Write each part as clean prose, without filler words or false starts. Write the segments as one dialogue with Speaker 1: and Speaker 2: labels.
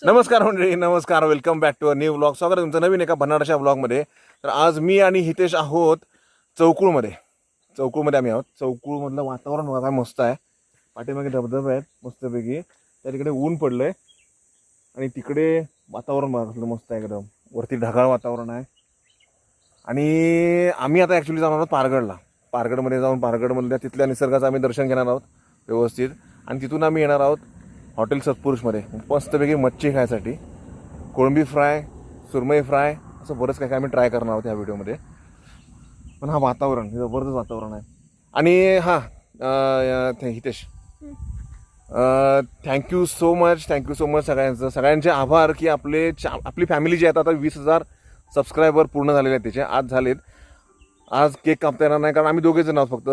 Speaker 1: नमस्कार मंडळी, नमस्कार. Welcome back to a new vlog. स्वागत आहे तुमचं नवीन एका भन्नाटाच्या व्लॉगमध्ये. तर आज मी आणि हितेश आहोत चौकुळमध्ये आम्ही आहोत. चौकुळमधलं वातावरण बघा काय मस्त आहे. पाठीमागे धबधबे आहेत मस्तपैकी. त्या तिकडे ऊन पडलंय आणि तिकडे वातावरण बघा कसलं मस्त आहे एकदम. वरती ढगाळ वातावरण आहे. आणि आम्ही आता ॲक्च्युली जाणार आहोत पारगडमध्ये जाऊन पारगडमधल्या तिथल्या निसर्गाचं आम्ही दर्शन घेणार आहोत व्यवस्थित. आणि तिथून आम्ही येणार आहोत हॉटेल सत्पुरुषमध्ये मस्तपैकी मच्छी खायसाठी. कोळंबी फ्राय, सुरमई फ्राय असं बरंच काय आम्ही ट्राय करणार आहोत ह्या व्हिडिओमध्ये. पण हा वातावरण जबरदस्त वातावरण आहे. आणि हां हितेश, थँक्यू सो मच सगळ्यांचे आभार की आपली फॅमिली जी आहे आता 20,000 सबस्क्रायबर पूर्ण झालेले आहेत त्याचे. आज झालेत. आज केक कापता येणार नाही कारण आम्ही दोघेच जण आहोत फक्त.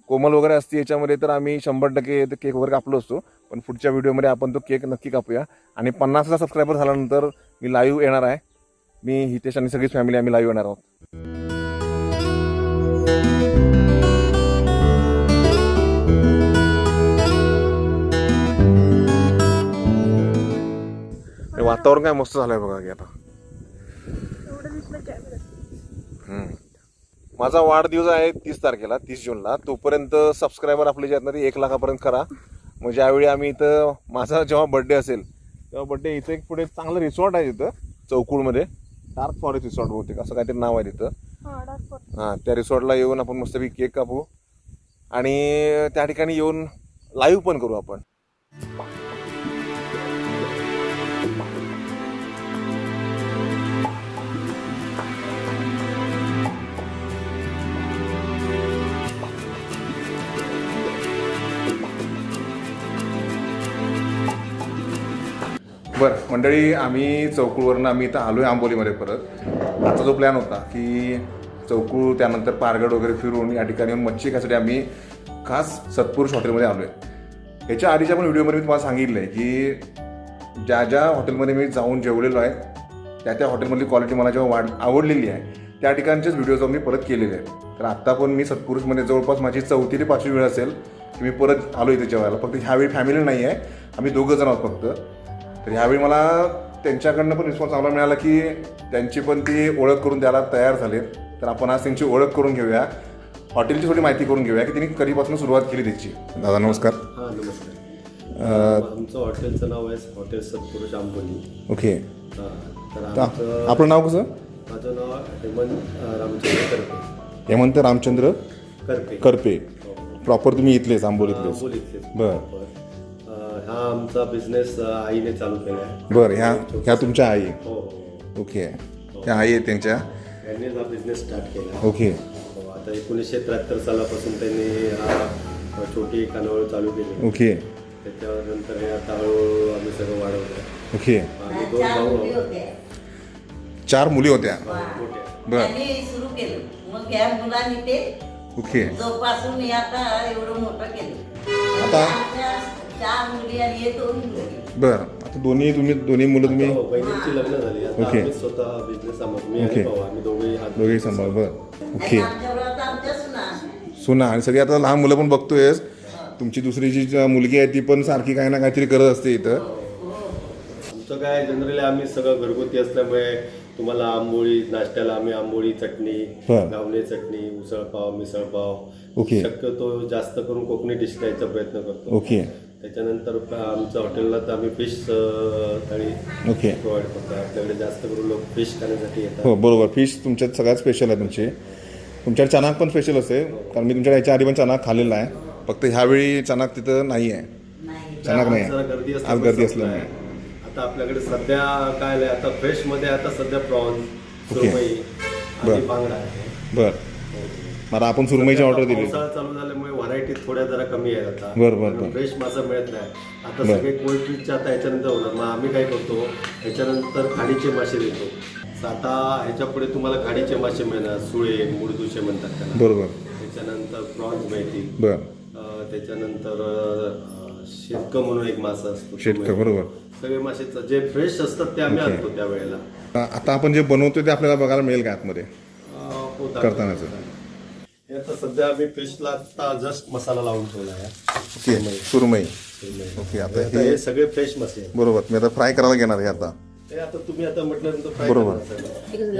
Speaker 1: कोमल वगैरे असते याच्यामध्ये तर आम्ही 100% केक वगैरे कापलो असतो. पण पुढच्या व्हिडिओमध्ये आपण तो केक नक्की कापूया. आणि 50,000 सबस्क्रायबर झाल्यानंतर मी लाईव्ह येणार आहे. मी हितेश आणि सगळीच फॅमिली आम्ही लाईव्ह येणार आहोत. वातावरण काय मस्त झालंय बघा की आता. माझा वाढदिवस आहे 30 तारखेला, 30 जूनला. तोपर्यंत सबस्क्रायबर आपले जे आहेत ना ते 1 लाखापर्यंत करा. मग ज्यावेळी आम्ही इथं माझा जेव्हा बड्डे असेल तेव्हा बड्डे इथं एक पुढे चांगलं रिसॉर्ट आहे तिथं चौकुळमध्ये. डार्क फॉरेस्ट रिसॉर्ट बहुतेक असं काहीतरी नाव आहे तिथं. हां, त्या रिसॉर्टला येऊन आपण मस्तपैकी केक कापू आणि त्या ठिकाणी येऊन लाईव्ह पण करू आपण. बरं मंडळी, आम्ही चौकुळवरनं इथं आलो आहे आंबोलीमध्ये परत. आजचा जो प्लॅन होता की चौकुळ त्यानंतर पारगड वगैरे फिरून या ठिकाणी येऊन मच्छी खायसाठी आम्ही खास सत्पुरुष हॉटेलमध्ये आलो आहे. ह्याच्या आधीच्या पण व्हिडिओमध्ये मी तुम्हाला सांगितलं आहे की ज्या हॉटेलमध्ये मी जाऊन जेवलेलो आहे त्या हॉटेलमधली क्वालिटी मला जेव्हा आवडलेली आहे त्या ठिकाणचेच व्हिडिओ जाऊन मी परत केलेले आहेत. तर आत्ता पण मी सत्पुरुषमध्ये जवळपास माझी 4थी ते 5वी वेळ असेल की मी परत आलो इथे जेवायला. फक्त ह्यावेळी फॅमिली नाही आहे, आम्ही 2 जण आहोत फक्त. तर ह्यावेळी मला त्यांच्याकडनं पण रिस्पॉन्स चांगला मिळाला की त्यांची पण ती ओळख करून द्यायला तयार झालेत. तर आपण आज त्यांची ओळख करून घेऊया, हॉटेलची थोडी माहिती करून घेऊया की त्यांनी कधीपासून सुरुवात केली त्याची. दादा नमस्कार.
Speaker 2: हां नमस्कार. आमचं हॉटेलचं नाव आहे हॉटेल सत्पुरुष आंबोली.
Speaker 1: ओके.
Speaker 2: हां, तर
Speaker 1: आपलं नाव कसं?
Speaker 2: माझं नाव
Speaker 1: हेमंत रामचंद्र करपे. प्रॉपर तुम्ही इथलेच आंबोलीतलेच?
Speaker 2: आंबोलीतलेच.
Speaker 1: बरं.
Speaker 2: हा आमचा बिझनेस आईने चालू केला आहे.
Speaker 1: बरं. ह्या तुमच्या आई?
Speaker 2: हो.
Speaker 1: ओके. ह्या आई आहेत त्यांच्या?
Speaker 2: त्यांनीच हा बिझनेस स्टार्ट केला.
Speaker 1: ओके.
Speaker 2: आता 1973 सालापासून त्यांनी हा छोटी कानावळ चालू केली.
Speaker 1: ओके.
Speaker 2: त्याच्यानंतर हे आता हळूहळू आम्ही सगळं वाढवलं.
Speaker 1: ओके.
Speaker 2: आम्ही 2 भाऊ आहोत.
Speaker 1: 4 मुली होत्या?
Speaker 2: मोठ्या.
Speaker 1: बरं.
Speaker 3: सुरू केलं. मग या मुलांनी ते
Speaker 1: ओके.
Speaker 3: जोपासून मी आता एवढं मोठं केलं.
Speaker 1: आता
Speaker 3: 4 मुली आणि हे 2 मुली.
Speaker 1: बरं. आता दोन्ही मुलं तुम्ही?
Speaker 2: हो, बहिणीची लग्न झाली. आता
Speaker 1: ओके.
Speaker 2: आम्ही स्वतः बिझनेस सांभाळतो. मी
Speaker 1: ओके.
Speaker 2: आणि भाऊ आम्ही
Speaker 1: दोघेही सांभाळ. बरं. ओके.
Speaker 3: आमच्याबरोबर आता आमच्या
Speaker 1: सुना आणि सगळी आता लहान मुलं पण बघतोयस. तुमची दुसरी जी मुलगी आहे ती पण सारखी काही ना काहीतरी करत असते इथं.
Speaker 2: आमचं काय जनरली आम्ही सगळं घरगुती असल्यामुळे तुम्हाला आंबोळी नाश्त्याला आम्ही आंबोळी चटणी,
Speaker 1: बरं.
Speaker 2: घावणे चटणी, उसळपाव, मिसळपाव,
Speaker 1: ओके.
Speaker 2: शक्यतो जास्त करून कोकणी डिश द्यायचा प्रयत्न करतो.
Speaker 1: ओके.
Speaker 2: त्याच्यानंतर आमच्या हॉटेलला तर आम्ही फिश थाळी
Speaker 1: ओके.
Speaker 2: प्रोव्हाइड करतो. आपल्याकडे जास्त करून लोक फिश खाण्यासाठी येतात.
Speaker 1: हो बरोबर. फिश तुमच्यात सगळ्यात स्पेशल आहे तुमची. तुमच्याकडे चनाक पण स्पेशल असते कारण मी तुमच्या याच्या आधी पण चनाक खाल्लेला आहे. फक्त ह्यावेळी चनाक तिथं नाही आहे. चनाक नाही
Speaker 2: जरा
Speaker 1: आहे.
Speaker 2: गर्दी
Speaker 1: आज गर्दी असल्यामुळे.
Speaker 2: आता आपल्याकडे सध्या काय आहे, आता फ्रेशमध्ये आता सध्या प्रॉन्स,
Speaker 1: ओके.
Speaker 2: सुरमई
Speaker 1: बरं.
Speaker 2: आणि बांगडा आहे.
Speaker 1: बरं. मला आपण सुरमईची ऑर्डर दिली.
Speaker 2: पावसाळा चालू झाल्यामुळे व्हरायटी थोड्या जरा कमी आहेत आता.
Speaker 1: बरं.
Speaker 2: फ्रेश मासा मिळत नाही आता.
Speaker 1: बरं.
Speaker 2: सगळे कोल्ड फ्रीजच्या आता ह्याच्यानंतर होणार. मग आम्ही काय करतो ह्याच्यानंतर खाडीचे मासे देतो. आता ह्याच्या पुढे तुम्हाला खाडीचे मासे मिळणार. सुळे, मुरदुशे म्हणतात त्याला.
Speaker 1: बरोबर.
Speaker 2: त्याच्यानंतर प्रॉन्स मिळतील.
Speaker 1: बरं.
Speaker 2: त्याच्यानंतर शेतक म्हणून एक मासा असतो.
Speaker 1: शेतक. बरोबर.
Speaker 2: सगळे मासे जे फ्रेश असतात ते आम्ही आणतो त्यावेळेला.
Speaker 1: आता आपण जे बनवतोय ते आपल्याला बघायला मिळेल का आतमध्ये
Speaker 2: हो,
Speaker 1: करतानाच?
Speaker 2: हे आता सध्या आम्ही फिशला आता जस्ट मसाला लावून ठेवला आहे.
Speaker 1: ओके सुरमई ओके आता
Speaker 2: आता
Speaker 1: हे
Speaker 2: हे सगळे फ्रेश मसाले आहेत.
Speaker 1: बरोबर मी आता फ्राय करायला घेणार आहे आता
Speaker 2: हे आता तुम्ही आता म्हटल्यानंतर फ्राय
Speaker 1: बरोबर.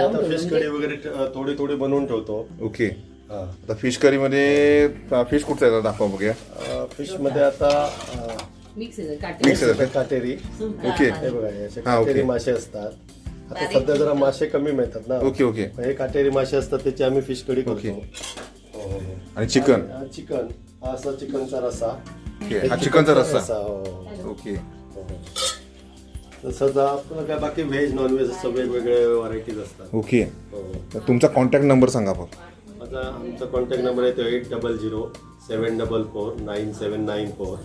Speaker 2: आता फिश कढी वगैरे थोडी थोडी बनवून ठेवतो.
Speaker 1: ओके
Speaker 2: हा
Speaker 1: आता फिश करीमध्ये फिश कुठचा आहे दाखवा बघूया
Speaker 2: फिश मध्ये आता
Speaker 4: मिक्स आहे
Speaker 1: मिक्स आहे का?
Speaker 2: काटेरी
Speaker 1: ओके
Speaker 2: हे बघा हे असे
Speaker 1: हा, ओके.
Speaker 2: काटेरी मासे असतात. आता सध्या जरा मासे कमी मिळतात ना.
Speaker 1: ओके ओके
Speaker 2: हे काटेरी मासे असतात त्याची आम्ही फिश कढी
Speaker 1: ओके.
Speaker 2: करतो. हो.
Speaker 1: आणि चिकन
Speaker 2: चिकन हा असा चिकनचा रसा.
Speaker 1: ओके हा चिकनचा रस्सा
Speaker 2: हो.
Speaker 1: ओके
Speaker 2: तसंच आपलं काय बाकी व्हेज नॉनव्हेज असं वेगवेगळे व्हरायटीज असतात.
Speaker 1: ओके
Speaker 2: हो.
Speaker 1: तर तुमचा कॉन्टॅक्ट नंबर सांगा फक्त
Speaker 2: आता आमचा कॉन्टॅक्ट नंबर आहे तो 8007449794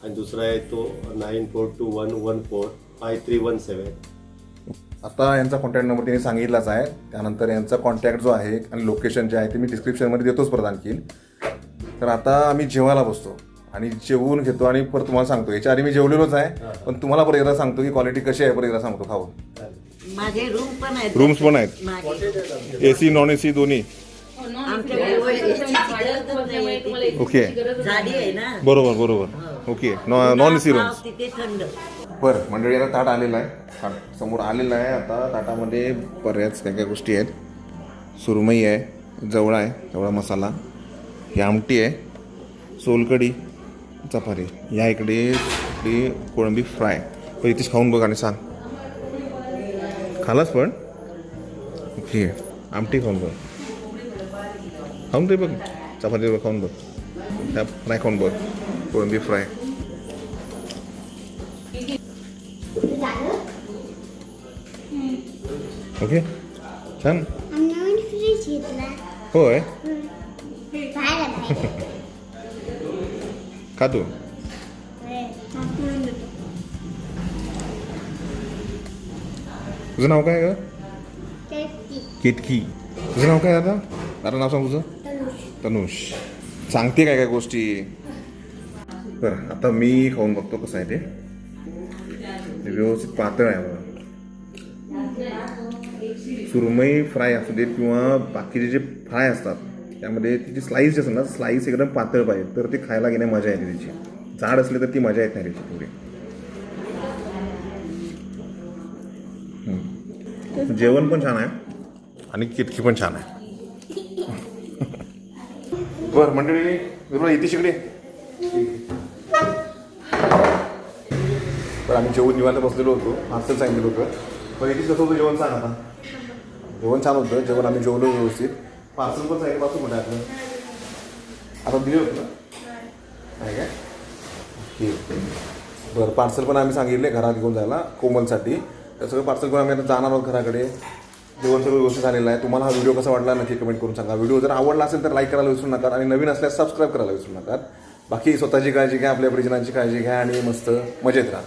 Speaker 2: आणि दुसरा आहे तो 9421145317.
Speaker 1: आता यांचा कॉन्टॅक्ट नंबर त्यांनी सांगितलाच आहे. त्यानंतर यांचा कॉन्टॅक्ट जो आहे आणि लोकेशन जे आहे ते मी डिस्क्रिप्शनमध्ये देतोच परत आणखीन. तर आता आम्ही जेवायला बसतो आणि जेवून घेतो आणि परत तुम्हाला सांगतो. याच्या आधी मी जेवलेलोच आहे पण तुम्हाला परत एकदा सांगतो की क्वालिटी कशी आहे. परत एकदा सांगतो खाऊन.
Speaker 3: माझे रूम पण आहेत.
Speaker 1: रूम्स पण आहेत
Speaker 3: माझे
Speaker 1: AC नॉन AC दोन्ही
Speaker 3: आमच्या जवळ AC ची गरजच नाही.
Speaker 1: ओके
Speaker 3: झाडी आहे ना.
Speaker 1: बरोबर बरोबर ओके नॉन AC रूम्स
Speaker 3: तिथे थंड.
Speaker 1: बरं मंडळी आता ताट आलेलं आहे. ताट समोर आलेलं आहे. आता ताटामध्ये बऱ्याच काही काही गोष्टी आहेत. सुरमई आहे जवळा आहे जवळा मसाला ही आमटी आहे सोलकढी चपाती या इकडे कोळंबी फ्राय पण इथेच खाऊन बघ आणि सांग खालास पण ओके आमटी खाऊन बघ खाऊन ते बघ चपाती बघ खाऊन बघ त्या फ्राय खाऊन बघ कोळंबी फ्राय ओके छान
Speaker 5: नवीन फ्रीज घेतला
Speaker 1: होय
Speaker 5: बाहेर
Speaker 1: खा तू तुझं नाव काय ग केतकी तुझं नाव काय आता आता नाव सांग तुझं तनुष सांगते काय काय गोष्टी. बरं आता मी खाऊन बघतो कसं आहे ते व्यवस्थित पातळ आहे बघा. सुरमई फ्राय असू देत किंवा बाकीचे जे फ्राय असतात त्यामध्ये तिची स्लाईस जे असतात ना स्लाईस एकदम पातळ पाहिजे तर ते खायला घेण्या मजा येते त्याची. जाड असले तर ती मजा येत नाही त्याची पुढे. जेवण पण छान आहे आणि किटकी पण छान आहे. बरं मंडळी बरोबर इथे शिकडे पण आम्ही जेवण निवायला बसलेलो होतो. पार्सल सांगितलं होतं पण इथेच कसं होतं जेवण सांग आता. जेवण छान होतं. जेवण आम्ही जेवलो व्यवस्थित. पार्सल पण सांगितलं पासून कुठे आपलं आता दिले होतं ना नाही काय ठीक. बरं पार्सल पण आम्ही सांगितले घरात घेऊन जायला कोमलसाठी. तर सगळं पार्सल करून आम्ही आता जाणार आहोत घराकडे. जेवण सगळं व्यवस्थित झालेलं आहे. तुम्हाला हा व्हिडिओ कसा वाटला नक्की कमेंट करून सांगा. व्हिडिओ जर आवडला असेल तर लाईक करायला विसरू नका आणि नवीन असल्यास सबस्क्राईब करायला विसरू नका. बाकी स्वतःची काळजी घ्या आपल्या परिजनांची काळजी घ्या आणि मस्त मजेत राहा.